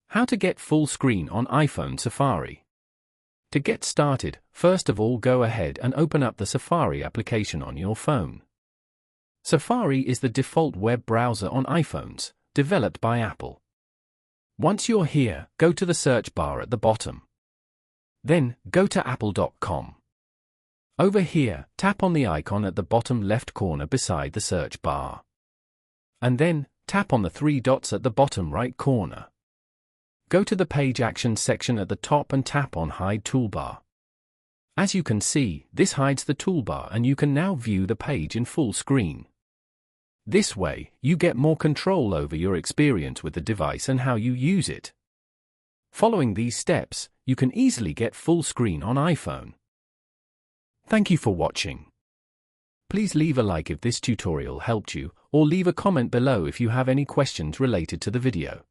How to get full screen on iPhone Safari. To get started, first of all go ahead and open up the Safari application on your phone. Safari is the default web browser on iPhones, developed by Apple. Once you're here, go to the search bar at the bottom. Then, go to apple.com. Over here, tap on the icon at the bottom left corner beside the search bar. And then, tap on the three dots at the bottom right corner. Go to the Page Actions section at the top and tap on Hide Toolbar. As you can see, this hides the toolbar and you can now view the page in full screen. This way, you get more control over your experience with the device and how you use it. Following these steps, you can easily get full screen on iPhone. Thank you for watching. Please leave a like if this tutorial helped you, or leave a comment below if you have any questions related to the video.